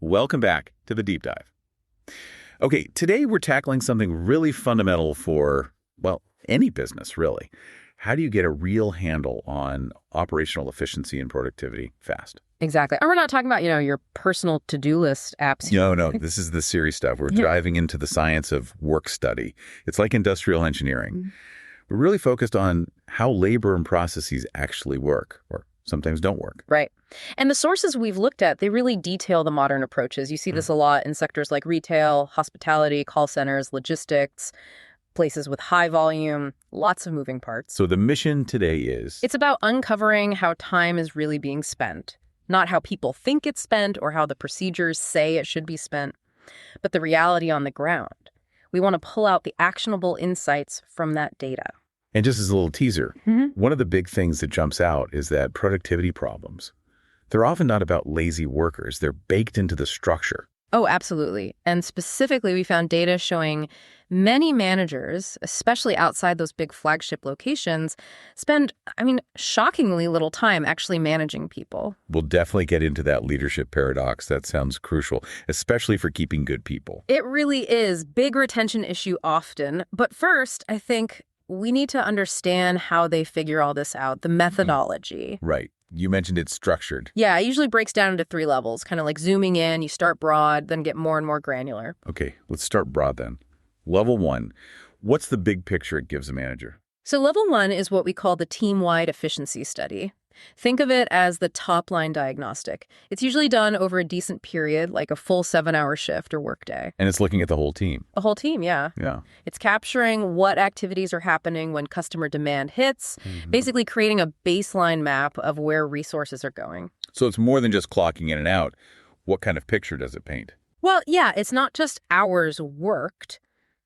welcome back to the Deep Dive. Okay, today we're tackling something really fundamental for, well, any business, really. How do you get a real handle on operational efficiency and productivity fast? Exactly. And we're not talking about, your personal to-do list apps. No, this is the serious stuff. We're diving into the science of work study. It's like industrial engineering. Mm-hmm. We're really focused on how labor and processes actually work, or sometimes don't work. Right. And the sources we've looked at, they really detail the modern approaches. You see this a lot in sectors like retail, hospitality, call centers, logistics, places with high volume, lots of moving parts. So the mission today is? It's about uncovering how time is really being spent, not how people think it's spent or how the procedures say it should be spent, but the reality on the ground. We want to pull out the actionable insights from that data. And just as a little teaser, one of the big things that jumps out is that productivity problems, they're often not about lazy workers. They're baked into the structure. Oh, absolutely. And specifically, we found data showing many managers, especially outside those big flagship locations, spend, shockingly little time actually managing people. We'll definitely get into that leadership paradox. That sounds crucial, especially for keeping good people. It really is. Big retention issue often. But first, I think we need to understand how they figure all this out, the methodology. Right. You mentioned it's structured. Yeah, it usually breaks down into 3 levels, kind of like zooming in. You start broad, then get more and more granular. Okay, let's start broad then. Level 1, what's the big picture it gives a manager? So level 1 is what we call the team-wide efficiency study. Think of it as the top-line diagnostic. It's usually done over a decent period, like a full 7-hour shift or workday. And it's looking at the whole team. The whole team, yeah. Yeah. It's capturing what activities are happening when customer demand hits, basically creating a baseline map of where resources are going. So it's more than just clocking in and out. What kind of picture does it paint? Well, yeah, it's not just hours worked.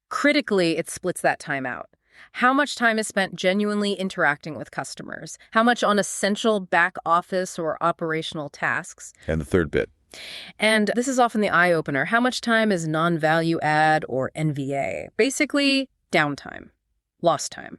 Critically, it splits that time out. How much time is spent genuinely interacting with customers? How much on essential back office or operational tasks? And the third bit. And this is often the eye-opener. How much time is non-value add or NVA? Basically, downtime, lost time.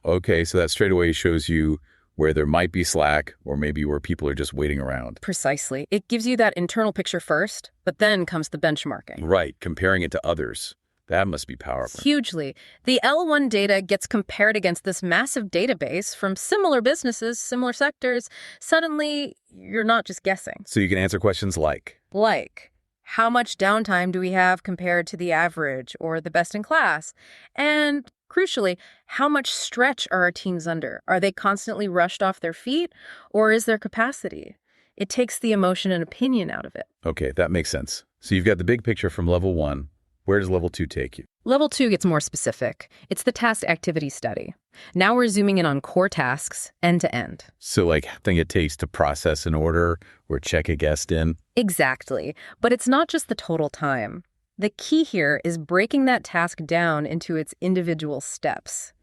Okay. So that straight away shows you where there might be slack or maybe where people are just waiting around. Precisely. It gives you that internal picture first, but then comes the benchmarking. Right. Comparing it to others. That must be powerful. Hugely. The L1 data gets compared against this massive database from similar businesses, similar sectors. Suddenly, you're not just guessing. So you can answer questions like? Like, how much downtime do we have compared to the average or the best in class? And crucially, how much stretch are our teams under? Are they constantly rushed off their feet, or is there capacity? It takes the emotion and opinion out of it. Okay, that makes sense. So you've got the big picture from level 1. Where does level 2 take you? Level 2 gets more specific. It's the task activity study. Now we're zooming in on core tasks end to end. So like thing it takes to process an order or check a guest in? Exactly. But it's not just the total time. The key here is breaking that task down into its individual steps.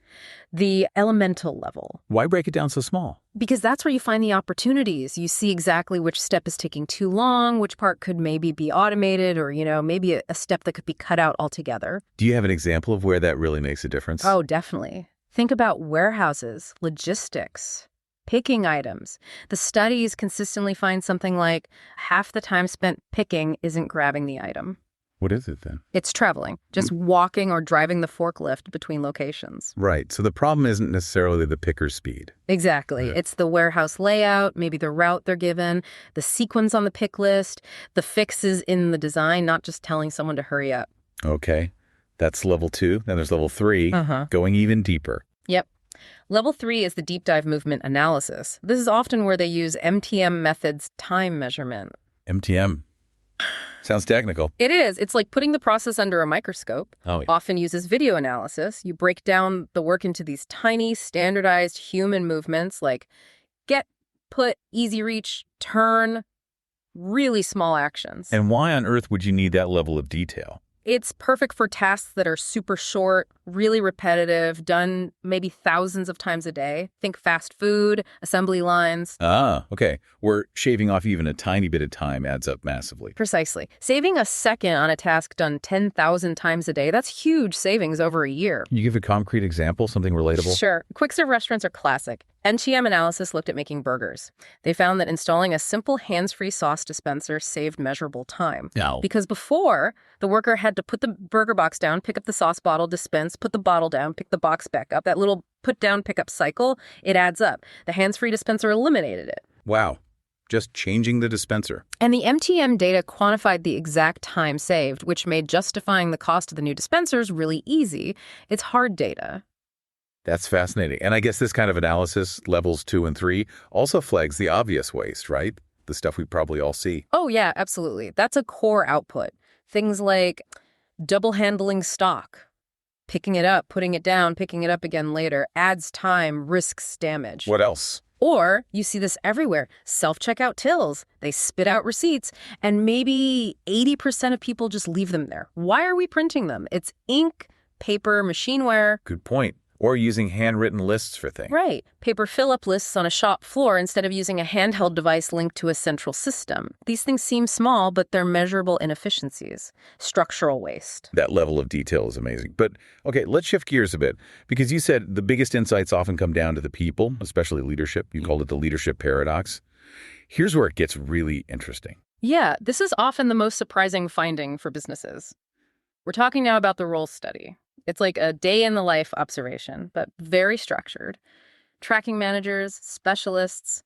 The elemental level. Why break it down so small? Because that's where you find the opportunities. You see exactly which step is taking too long, which part could maybe be automated, or, maybe a step that could be cut out altogether. Do you have an example of where that really makes a difference? Oh, definitely. Think about warehouses, logistics, picking items. The studies consistently find something like half the time spent picking isn't grabbing the item. What is it then? It's traveling, just walking or driving the forklift between locations. Right. So the problem isn't necessarily the picker's speed. Exactly. Yeah. It's the warehouse layout, maybe the route they're given, the sequence on the pick list, the fixes in the design, not just telling someone to hurry up. Okay. That's level 2. Then there's level 3, going even deeper. Yep. Level 3 is the deep dive movement analysis. This is often where they use MTM methods time measurement. MTM. Sounds technical. It is. It's like putting the process under a microscope. Oh, yeah. Often uses video analysis. You break down the work into these tiny, standardized human movements like get, put, easy reach, turn, really small actions. And why on earth would you need that level of detail? It's perfect for tasks that are super short, really repetitive, done maybe thousands of times a day. Think fast food, assembly lines. Ah, okay. Where shaving off even a tiny bit of time adds up massively. Precisely. Saving a second on a task done 10,000 times a day, that's huge savings over a year. Can you give a concrete example, something relatable? Sure. Quick serve restaurants are classic. NTM analysis looked at making burgers. They found that installing a simple hands-free sauce dispenser saved measurable time. No. Because before, the worker had to put the burger box down, pick up the sauce bottle, dispense, put the bottle down, pick the box back up. That little put-down, pick-up cycle, it adds up. The hands-free dispenser eliminated it. Wow. Just changing the dispenser. And the MTM data quantified the exact time saved, which made justifying the cost of the new dispensers really easy. It's hard data. That's fascinating. And I guess this kind of analysis, levels 2 and 3, also flags the obvious waste, right? The stuff we probably all see. Oh, yeah, absolutely. That's a core output. Things like double handling stock, picking it up, putting it down, picking it up again later, adds time, risks damage. What else? Or you see this everywhere. Self-checkout tills. They spit out receipts, and maybe 80% of people just leave them there. Why are we printing them? It's ink, paper, machineware. Good point. Or using handwritten lists for things. Right. Paper fill-up lists on a shop floor instead of using a handheld device linked to a central system. These things seem small, but they're measurable inefficiencies. Structural waste. That level of detail is amazing. But, okay, let's shift gears a bit. Because you said the biggest insights often come down to the people, especially leadership. You called it the leadership paradox. Here's where it gets really interesting. Yeah, this is often the most surprising finding for businesses. We're talking now about the role study. It's like a day-in-the-life observation, but very structured. Tracking managers, specialists,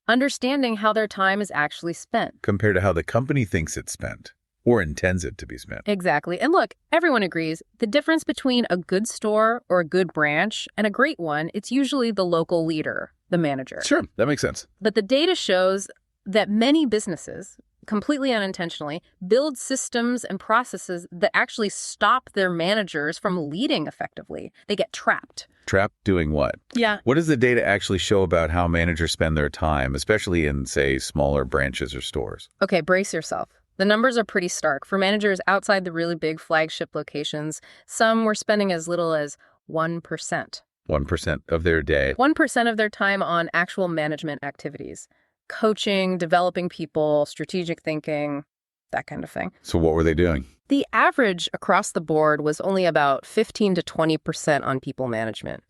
understanding how their time is actually spent. Compared to how the company thinks it's spent, or intends it to be spent. Exactly. And look, everyone agrees, the difference between a good store or a good branch and a great one, it's usually the local leader, the manager. Sure, that makes sense. But the data shows that many businesses, completely unintentionally, build systems and processes that actually stop their managers from leading effectively. They get trapped. Trapped doing what? Yeah. What does the data actually show about how managers spend their time, especially in, say, smaller branches or stores? Okay, brace yourself. The numbers are pretty stark. For managers outside the really big flagship locations, some were spending as little as 1%. 1% of their day. 1% of their time on actual management activities. Coaching, developing people, strategic thinking, that kind of thing. So what were they doing? The average across the board was only about 15 to 20% on people management.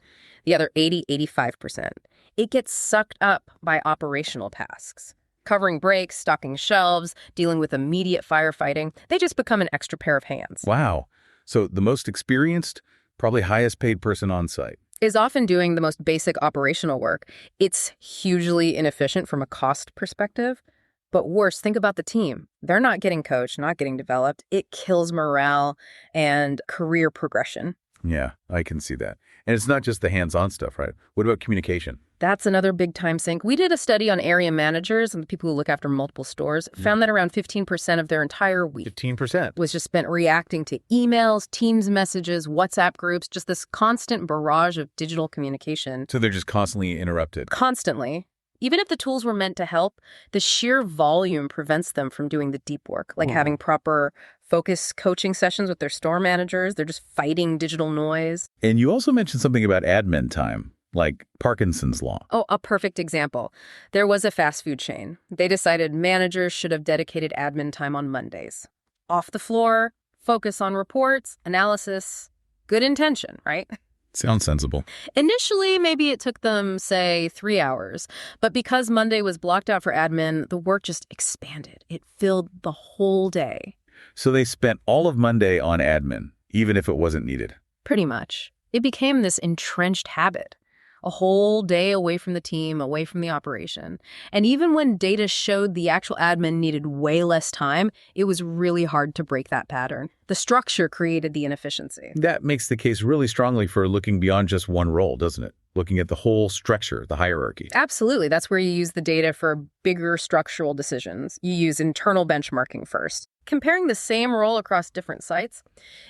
The other 85%. It gets sucked up by operational tasks. Covering breaks, stocking shelves, dealing with immediate firefighting. They just become an extra pair of hands. Wow. So the most experienced, probably highest paid person on site is often doing the most basic operational work. It's hugely inefficient from a cost perspective. But worse, think about the team. They're not getting coached, not getting developed. It kills morale and career progression. Yeah, I can see that. And it's not just the hands-on stuff, right? What about communication? That's another big time sink. We did a study on area managers and the people who look after multiple stores, found that around 15% of their entire week 15% was just spent reacting to emails, Teams messages, WhatsApp groups, just this constant barrage of digital communication. So they're just constantly interrupted. Constantly. Even if the tools were meant to help, the sheer volume prevents them from doing the deep work, like having proper focus coaching sessions with their store managers. They're just fighting digital noise. And you also mentioned something about admin time, like Parkinson's law. Oh, a perfect example. There was a fast food chain. They decided managers should have dedicated admin time on Mondays. Off the floor, focus on reports, analysis. Good intention, right? Sounds sensible. Initially, maybe it took them, say, 3 hours. But because Monday was blocked out for admin, the work just expanded. It filled the whole day. So they spent all of Monday on admin, even if it wasn't needed. Pretty much. It became this entrenched habit. A whole day away from the team, away from the operation. And even when data showed the actual admin needed way less time, it was really hard to break that pattern. The structure created the inefficiency. That makes the case really strongly for looking beyond just one role, doesn't it? Looking at the whole structure, the hierarchy. Absolutely. That's where you use the data for bigger structural decisions. You use internal benchmarking first. Comparing the same role across different sites,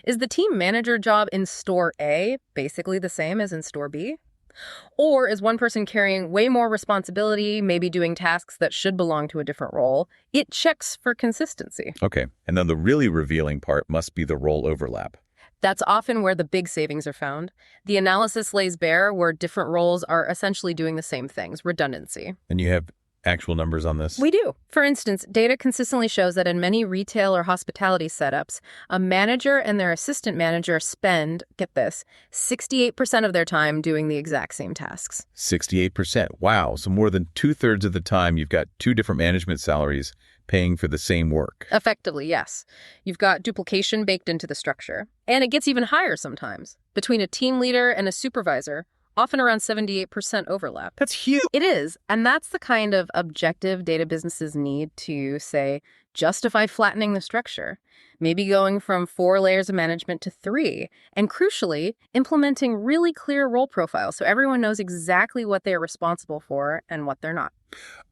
is the team manager job in store A basically the same as in store B? Or is one person carrying way more responsibility, maybe doing tasks that should belong to a different role? It checks for consistency. Okay. And then the really revealing part must be the role overlap. That's often where the big savings are found. The analysis lays bare where different roles are essentially doing the same things, redundancy. And you have actual numbers on this? We do. For instance, data consistently shows that in many retail or hospitality setups, a manager and their assistant manager spend, get this, 68% of their time doing the exact same tasks. 68%. Wow. So more than 2/3 of the time, you've got two different management salaries paying for the same work. Effectively, yes. You've got duplication baked into the structure. And it gets even higher sometimes. Between a team leader and a supervisor, often around 78% overlap. That's huge. It is, and that's the kind of objective data businesses need to, say, justify flattening the structure, maybe going from 4 layers of management to 3, and crucially, implementing really clear role profiles so everyone knows exactly what they're responsible for and what they're not.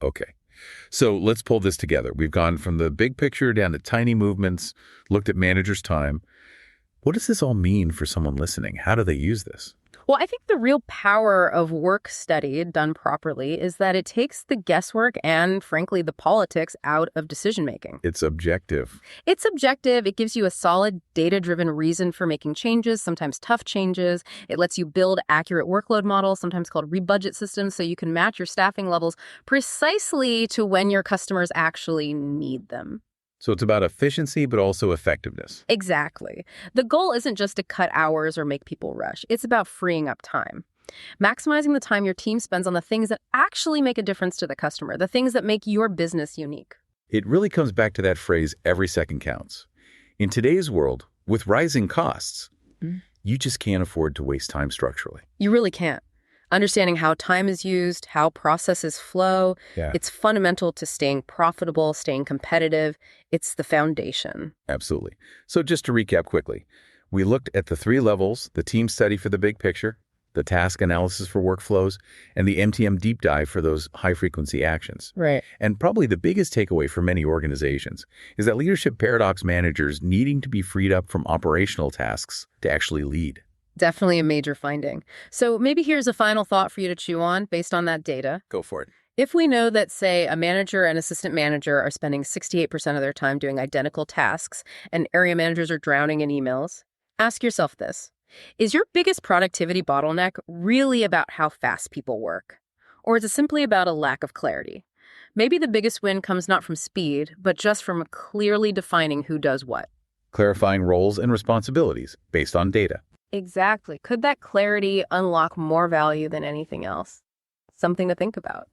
Okay. So let's pull this together. We've gone from the big picture down to tiny movements, looked at managers' time. What does this all mean for someone listening? How do they use this? Well, I think the real power of work study done properly is that it takes the guesswork and, frankly, the politics out of decision-making. It's objective. It's objective. It gives you a solid, data-driven reason for making changes, sometimes tough changes. It lets you build accurate workload models, sometimes called rebudget systems, so you can match your staffing levels precisely to when your customers actually need them. So it's about efficiency, but also effectiveness. Exactly. The goal isn't just to cut hours or make people rush. It's about freeing up time. Maximizing the time your team spends on the things that actually make a difference to the customer, the things that make your business unique. It really comes back to that phrase, every second counts. In today's world, with rising costs, you just can't afford to waste time structurally. You really can't. Understanding how time is used, how processes flow, it's fundamental to staying profitable, staying competitive. It's the foundation. Absolutely. So just to recap quickly, we looked at the 3 levels, the team study for the big picture, the task analysis for workflows, and the MTM deep dive for those high-frequency actions. Right. And probably the biggest takeaway for many organizations is that leadership paradox managers needing to be freed up from operational tasks to actually lead. Definitely a major finding. So maybe here's a final thought for you to chew on based on that data. Go for it. If we know that, say, a manager and assistant manager are spending 68% of their time doing identical tasks and area managers are drowning in emails, ask yourself this. Is your biggest productivity bottleneck really about how fast people work? Or is it simply about a lack of clarity? Maybe the biggest win comes not from speed, but just from clearly defining who does what. Clarifying roles and responsibilities based on data. Exactly. Could that clarity unlock more value than anything else? Something to think about.